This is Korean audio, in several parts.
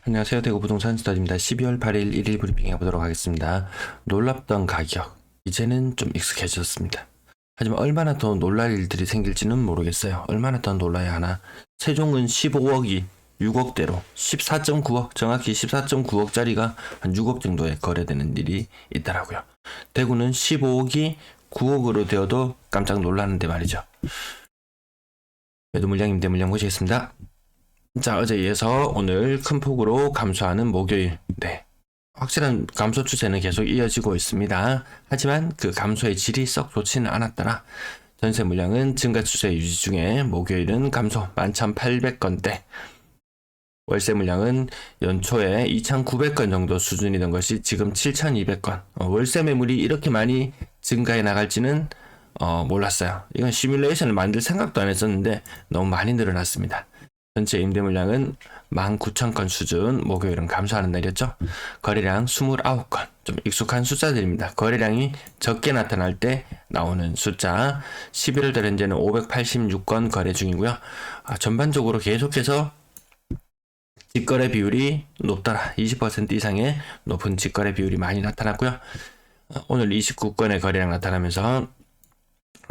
안녕하세요. 대구 부동산 스타디입니다. 12월 8일 1일 브리핑 해보도록 하겠습니다. 놀랍던 가격, 이제는 좀 익숙해졌습니다. 하지만 얼마나 더 놀랄 일들이 생길지는 모르겠어요. 얼마나 더 놀라야 하나. 세종은 15억이 6억대로 14.9억, 정확히 14.9억짜리가 한 6억 정도에 거래되는 일이 있더라고요. 대구는 15억이 9억으로 되어도 깜짝 놀라는데 말이죠. 매도 물량, 임대 물량 보시겠습니다. 자, 어제에 이어서 오늘 큰 폭으로 감소하는 목요일. 네. 확실한 감소 추세는 계속 이어지고 있습니다. 하지만 그 감소의 질이 썩 좋지는 않았더라. 전세 물량은 증가 추세 유지 중에 목요일은 감소 11,800건대. 월세 물량은 연초에 2,900건 정도 수준이던 것이 지금 7,200건. 월세 매물이 이렇게 많이 증가해 나갈지는 몰랐어요. 이건 시뮬레이션을 만들 생각도 안 했었는데 너무 많이 늘어났습니다. 전체 임대 물량은 19,000건 수준, 목요일은 감소하는 날이었죠. 거래량 29건, 좀 익숙한 숫자들입니다. 거래량이 적게 나타날 때 나오는 숫자. 11월 달 현재는 586건 거래 중이고요. 전반적으로 계속해서 직거래 비율이 높더라. 20% 이상의 높은 직거래 비율이 많이 나타났고요. 오늘 29건의 거래량 나타나면서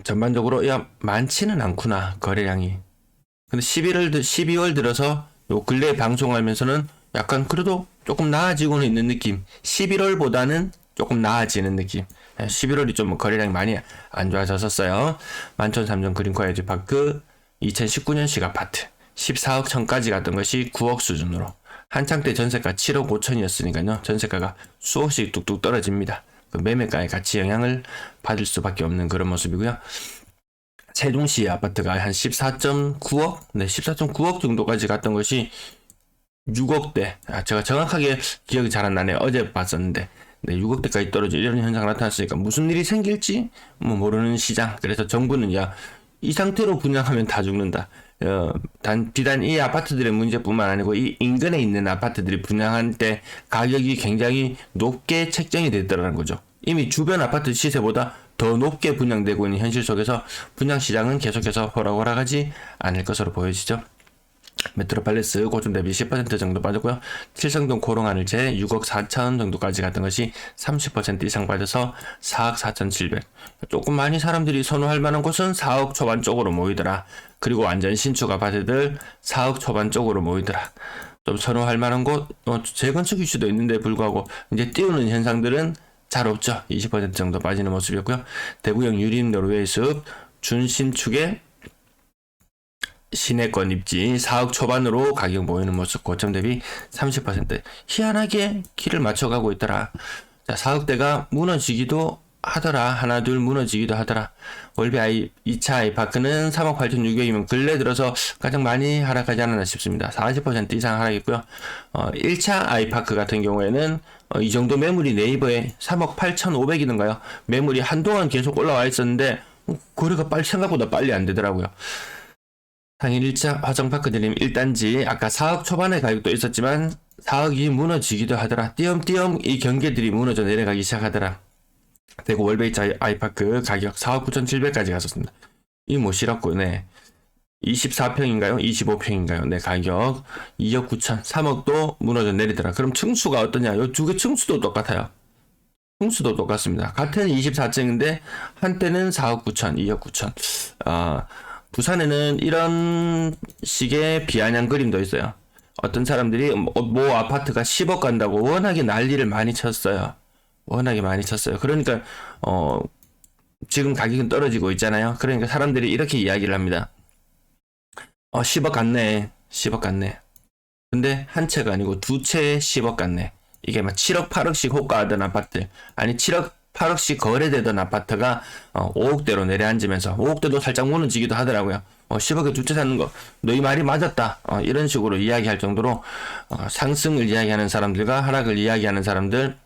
전반적으로 많지는 않구나, 거래량이. 근데 12월 들어서 요 근래 방송하면서는 약간 그래도 조금 나아지고는 있는 느낌. 11월보다는 조금 나아지는 느낌. 11월이 좀 거래량이 많이 안 좋아졌었어요. 만촌3정 그린코아이즈 파크 2019년식 아파트 14억 천까지 갔던 것이 9억 수준으로. 한창 때 전세가 7억 5천이었으니까요. 전세가가 수억씩 뚝뚝 떨어집니다. 그 매매가의 가치 영향을 받을 수밖에 없는 그런 모습이고요. 세종시 아파트가 한 14.9억? 네, 14.9억 정도까지 갔던 것이 6억대. 제가 정확하게 기억이 잘 안 나네요. 어제 봤었는데. 네, 6억대까지 떨어져 이런 현상이 나타났으니까 무슨 일이 생길지 모르는 시장. 그래서 정부는 이 상태로 분양하면 다 죽는다. 비단 이 아파트들의 문제뿐만 아니고 이 인근에 있는 아파트들이 분양할 때 가격이 굉장히 높게 책정이 됐다는 거죠. 이미 주변 아파트 시세보다 더 높게 분양되고 있는 현실 속에서 분양 시장은 계속해서 호락호락하지 않을 것으로 보여지죠. 메트로팔레스 고점 대비 10% 정도 빠졌고요. 칠성동 코롱하늘제 6억 4천 정도까지 갔던 것이 30% 이상 빠져서 4억 4,700. 조금 많이 사람들이 선호할 만한 곳은 4억 초반 쪽으로 모이더라. 그리고 완전 신축 아파트들 4억 초반 쪽으로 모이더라. 좀 선호할 만한 곳, 재건축 이슈도 있는데 불구하고 이제 띄우는 현상들은 잘 없죠. 20% 정도 빠지는 모습이었고요. 대구역 유림 노르웨이 숲 준신축의 시내권 입지 4억 초반으로 가격 모이는 모습, 고점 대비 30%. 희한하게 길을 맞춰가고 있더라. 자, 4억대가 무너지기도 하더라. 하나 둘 무너지기도 하더라. 월비 2차 아이파크는 3억 8,600이면 근래 들어서 가장 많이 하락하지 않았나 싶습니다. 40% 이상 하락했고요. 1차 아이파크 같은 경우에는 이 정도 매물이 네이버에 3억 8,500이던가요? 매물이 한동안 계속 올라와 있었는데 거래가 생각보다 빨리 안 되더라고요. 당일 1차 화정파크 드림 1단지 아까 4억 초반의 가격도 있었지만 4억이 무너지기도 하더라. 띄엄띄엄 이 경계들이 무너져 내려가기 시작하더라. 대구 월베이차 아이파크 가격 4억 9,700까지 갔었습니다. 이 싫었고, 네. 24평인가요? 25평인가요? 네, 가격 2억 9천, 3억도 무너져 내리더라. 그럼 층수가 어떠냐? 요 두 개 층수도 똑같아요. 층수도 똑같습니다. 같은 24층인데 한때는 4억 9천, 2억 9천. 부산에는 이런 식의 비아냥 그림도 있어요. 어떤 사람들이 뭐 아파트가 10억 간다고 워낙에 난리를 많이 쳤어요. 그러니까 지금 가격은 떨어지고 있잖아요. 그러니까 사람들이 이렇게 이야기를 합니다. 10억 갔네. 근데 한 채가 아니고 두 채에 10억 갔네. 이게 막 7억 8억씩 호가하던 아파트, 아니 7억 8억씩 거래되던 아파트가 5억대로 내려앉으면서 5억대도 살짝 무너지기도 하더라고요. 10억에 두 채 사는 거 너희 말이 맞았다. 이런 식으로 이야기할 정도로 상승을 이야기하는 사람들과 하락을 이야기하는 사람들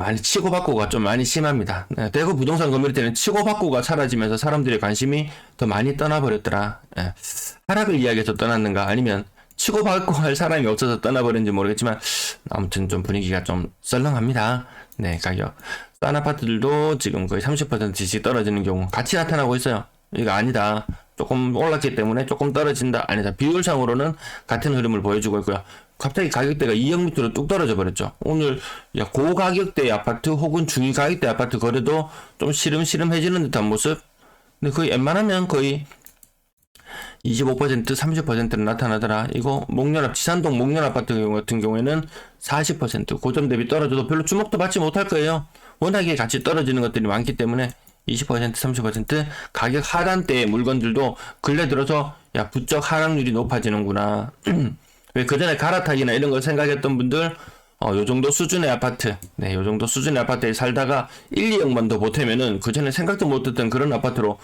많이 치고받고가 좀 많이 심합니다. 네, 대구 부동산 커뮤니티는 치고받고가 사라지면서 사람들의 관심이 더 많이 떠나버렸더라. 하락을 이야기해서 떠났는가 아니면 치고받고 할 사람이 없어서 떠나버렸는지 모르겠지만 아무튼 좀 분위기가 좀 썰렁합니다. 네, 가격 싼 아파트들도 지금 거의 30%씩 떨어지는 경우 같이 나타나고 있어요. 이거 아니다. 조금 올랐기 때문에 조금 떨어진다. 아니다. 비율상으로는 같은 흐름을 보여주고 있고요. 갑자기 가격대가 2억 밑으로 뚝 떨어져 버렸죠. 오늘 고가격대 아파트 혹은 중위 가격대 아파트 거래도 좀 시름시름해지는 듯한 모습. 근데 거의 웬만하면 거의 25%, 30%는 나타나더라. 이거 지산동 목련 아파트 같은 경우에는 40% 고점 대비 떨어져도 별로 주목도 받지 못할 거예요. 워낙에 같이 떨어지는 것들이 많기 때문에 20%, 30% 가격 하단대의 물건들도 근래 들어서 부쩍 하락률이 높아지는구나. 왜 그전에 갈아타기나 이런 걸 생각했던 분들 요 정도 수준의 아파트, 요 정도 수준의 아파트에 살다가 1, 2억만 더 보태면은 그전에 생각도 못했던 그런 아파트로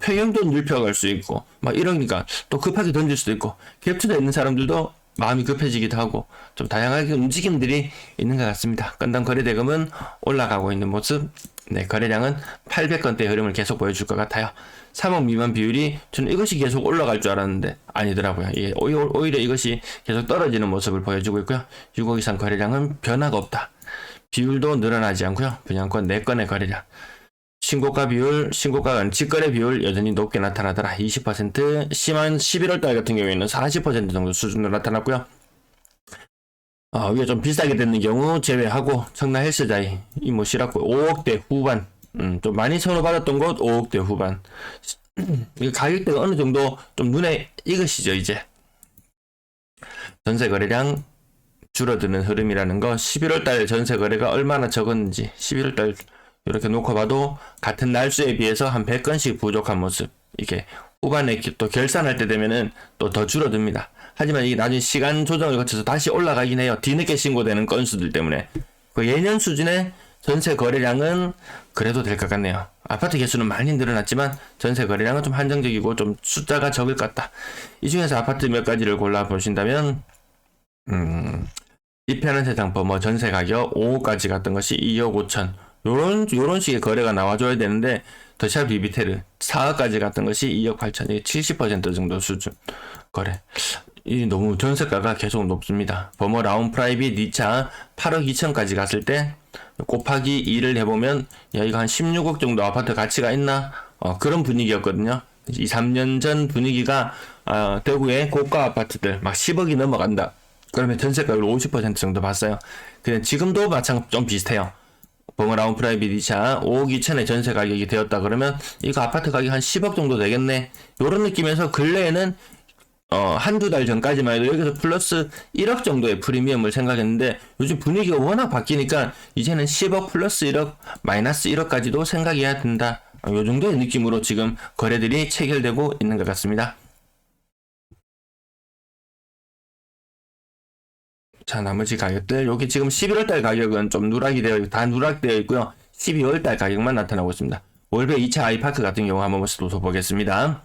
평형도 넓혀갈 수 있고 막 이러니까 또 급하게 던질 수도 있고 갭투자 있는 사람들도 마음이 급해지기도 하고 좀 다양하게 움직임들이 있는 것 같습니다. 건당 거래대금은 올라가고 있는 모습, 거래량은 800건대 흐름을 계속 보여줄 것 같아요. 3억 미만 비율이 저는 이것이 계속 올라갈 줄 알았는데 아니더라고요. 오히려 이것이 계속 떨어지는 모습을 보여주고 있고요. 6억 이상 거래량은 변화가 없다. 비율도 늘어나지 않고요. 분양권 4건의 거래량. 신고가 비율, 직거래 비율 여전히 높게 나타나더라. 20%, 심한 11월달 같은 경우에는 40% 정도 수준으로 나타났고요. 위에 좀 비싸게 되는 경우 제외하고 청라 헬스자이 이모 시라고 5억대 후반, 좀 많이 선호받았던 곳 5억대 후반. 이 가격대가 어느 정도 좀 눈에 익으시죠. 이제 전세 거래량 줄어드는 흐름이라는 거, 11월달 전세 거래가 얼마나 적었는지 11월달 이렇게 놓고 봐도 같은 날수에 비해서 한 100건씩 부족한 모습. 이게 후반에 또 결산할 때 되면은 또 더 줄어듭니다. 하지만 이게 나중에 시간 조정을 거쳐서 다시 올라가긴 해요. 뒤늦게 신고되는 건수들 때문에. 그 예년 수준의 전세 거래량은 그래도 될 것 같네요. 아파트 개수는 많이 늘어났지만 전세 거래량은 좀 한정적이고 좀 숫자가 적을 것 같다. 이 중에서 아파트 몇 가지를 골라 보신다면 이 편한 세상 전세 가격 5억까지 갔던 것이 2억 5천. 요런 식의 거래가 나와줘야 되는데 더샵 비비테르 4억까지 갔던 것이 2억 8천. 이게 70% 정도 수준 거래. 이 너무 전세가가 계속 높습니다. 버머 라운 프라이빗 2차 8억 2천까지 갔을 때 곱하기 2를 해보면 이거 한 16억 정도 아파트 가치가 있나? 그런 분위기였거든요. 2, 3년 전 분위기가 대구의 고가 아파트들 막 10억이 넘어간다. 그러면 전세가율 50% 정도 봤어요. 근데 지금도 마찬가지 좀 비슷해요. 버머 라운 프라이빗 2차 5억 2천의 전세 가격이 되었다 그러면 이거 아파트 가격 한 10억 정도 되겠네. 요런 느낌에서 근래에는 한두 달 전까지만 해도 여기서 플러스 1억 정도의 프리미엄을 생각했는데 요즘 분위기가 워낙 바뀌니까 이제는 10억 플러스 1억 마이너스 1억까지도 생각해야 된다. 요 정도의 느낌으로 지금 거래들이 체결되고 있는 것 같습니다. 자, 나머지 가격들 여기 지금 11월달 가격은 좀 다 누락되어 있고요. 12월달 가격만 나타나고 있습니다. 월배 2차 아이파크 같은 경우 한번 또 보겠습니다.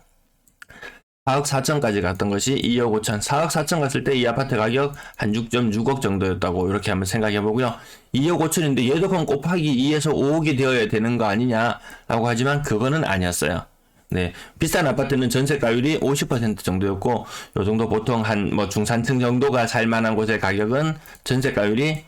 4억 4천까지 갔던 것이 2억 5천. 4억 4천 갔을 때 이 아파트 가격 한 6.6억 정도였다고 이렇게 한번 생각해 보고요. 2억 5천인데 얘도 그럼 곱하기 2에서 5억이 되어야 되는 거 아니냐라고 하지만 그거는 아니었어요. 비싼 아파트는 전세가율이 50% 정도였고 요 정도 보통 한 중산층 정도가 살만한 곳의 가격은 전세가율이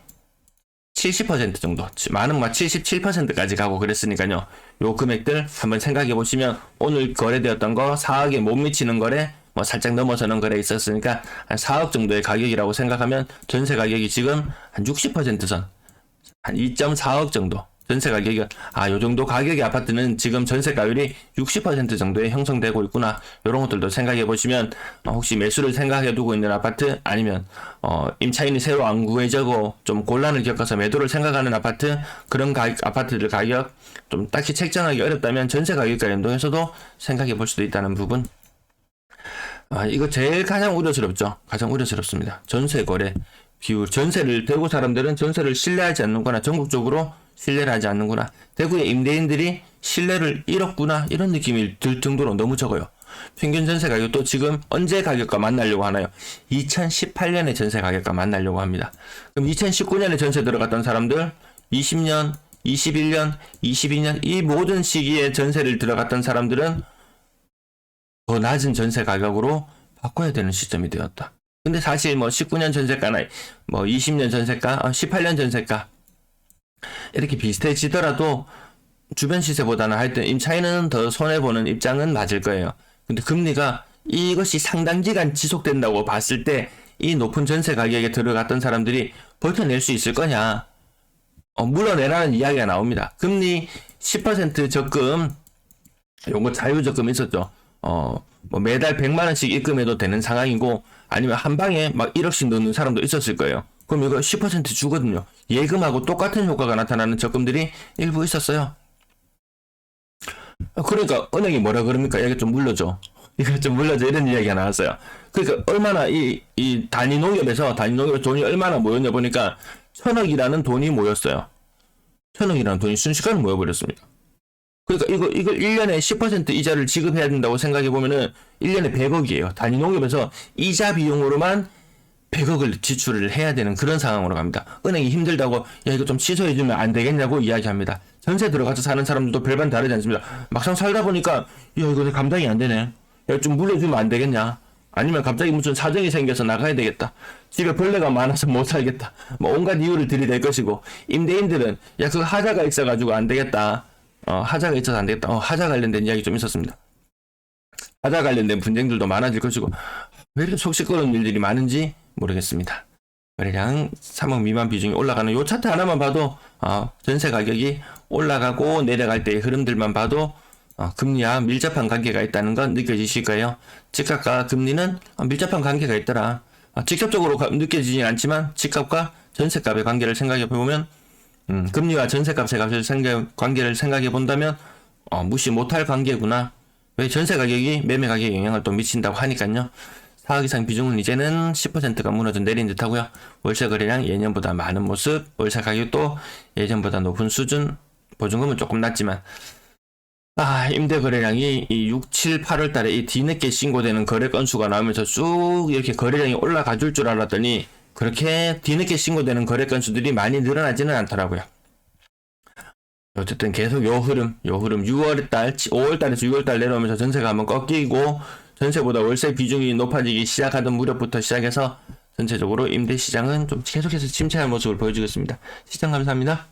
70% 정도, 많은 77%까지 가고 그랬으니까요. 요 금액들 한번 생각해 보시면 오늘 거래되었던 거 4억에 못 미치는 거래, 살짝 넘어서는 거래 있었으니까 한 4억 정도의 가격이라고 생각하면 전세 가격이 지금 한 60%선 한 2.4억 정도. 전세 가격이 요 정도 가격의 아파트는 지금 전세가율이 60% 정도에 형성되고 있구나. 이런 것들도 생각해 보시면 혹시 매수를 생각해 두고 있는 아파트 아니면 임차인이 새로 안 구해지고 좀 곤란을 겪어서 매도를 생각하는 아파트, 그런 아파트들 가격 좀 딱히 책정하기 어렵다면 전세 가격과 연동해서도 생각해 볼 수도 있다는 부분. 이거 가장 우려스럽죠. 가장 우려스럽습니다. 전세 거래 비율. 대구 사람들은 전세를 신뢰하지 않는구나. 전국적으로 신뢰를 하지 않는구나. 대구의 임대인들이 신뢰를 잃었구나. 이런 느낌이 들 정도로 너무 적어요. 평균 전세 가격도 지금 언제 가격과 만나려고 하나요? 2018년의 전세 가격과 만나려고 합니다. 그럼 2019년에 전세 들어갔던 사람들, 20년, 21년, 22년 이 모든 시기에 전세를 들어갔던 사람들은 더 낮은 전세 가격으로 바꿔야 되는 시점이 되었다. 근데 사실 19년 전세가나 20년 전세가, 18년 전세가 이렇게 비슷해지더라도 주변 시세보다는 하여튼 임차인은 더 손해보는 입장은 맞을 거예요. 근데 금리가 이것이 상당 기간 지속된다고 봤을 때 이 높은 전세 가격에 들어갔던 사람들이 버텨낼 수 있을 거냐? 물러내라는 이야기가 나옵니다. 금리 10% 적금, 요거 자유적금 있었죠. 뭐 매달 100만원씩 입금해도 되는 상황이고, 아니면 한 방에 막 1억씩 넣는 사람도 있었을 거예요. 그럼 이거 10% 주거든요. 예금하고 똑같은 효과가 나타나는 적금들이 일부 있었어요. 그러니까 은행이 뭐라 그럽니까? 이거 좀 물려줘. 이거 좀 물려줘. 이런 이야기가 나왔어요. 그러니까 얼마나 이 단위 농협에 돈이 얼마나 모였냐 보니까 1,000억이라는 돈이 모였어요. 1,000억이라는 돈이 순식간에 모여버렸습니다. 그러니까 이걸 1년에 10% 이자를 지급해야 된다고 생각해 보면은 1년에 100억이에요. 단위 농협에서 이자 비용으로만 100억을 지출을 해야 되는 그런 상황으로 갑니다. 은행이 힘들다고 야 이거 좀 취소해주면 안 되겠냐고 이야기합니다. 전세 들어가서 사는 사람들도 별반 다르지 않습니다. 막상 살다 보니까 야 이거 감당이 안 되네. 야 좀 물려주면 안 되겠냐. 아니면 갑자기 무슨 사정이 생겨서 나가야 되겠다. 집에 벌레가 많아서 못 살겠다. 뭐 온갖 이유를 들이댈 것이고, 임대인들은 야 그거 하자가 있어가지고 안 되겠다. 하자가 있어서 안 되겠다. 하자 관련된 이야기 좀 있었습니다. 하자 관련된 분쟁들도 많아질 것이고, 왜 이렇게 속 시끄러운 일들이 많은지 모르겠습니다. 거래량 3억 미만 비중이 올라가는 요 차트 하나만 봐도 전세 가격이 올라가고 내려갈 때의 흐름들만 봐도 금리와 밀접한 관계가 있다는 건 느껴지실 거예요. 집값과 금리는 밀접한 관계가 있더라. 직접적으로 느껴지진 않지만 집값과 전세값의 관계를 생각해 보면 금리와 전세값의 관계를 생각해 본다면 무시 못할 관계구나. 왜 전세 가격이 매매 가격에 영향을 또 미친다고 하니까요. 4억 이상 비중은 이제는 10%가 무너져 내린 듯 하고요. 월세 거래량 예년보다 많은 모습, 월세 가격도 예전보다 높은 수준, 보증금은 조금 낮지만 임대 거래량이 이 6, 7, 8월 달에 이 뒤늦게 신고되는 거래 건수가 나오면서 쭉 이렇게 거래량이 올라가 줄 줄 알았더니 그렇게 뒤늦게 신고되는 거래 건수들이 많이 늘어나지는 않더라고요. 어쨌든 계속 요 흐름 6월달, 5월달에서 6월달 내려오면서 전세가 한번 꺾이고 전세보다 월세 비중이 높아지기 시작하던 무렵부터 시작해서 전체적으로 임대 시장은 좀 계속해서 침체할 모습을 보여주고 있습니다. 시청 감사합니다.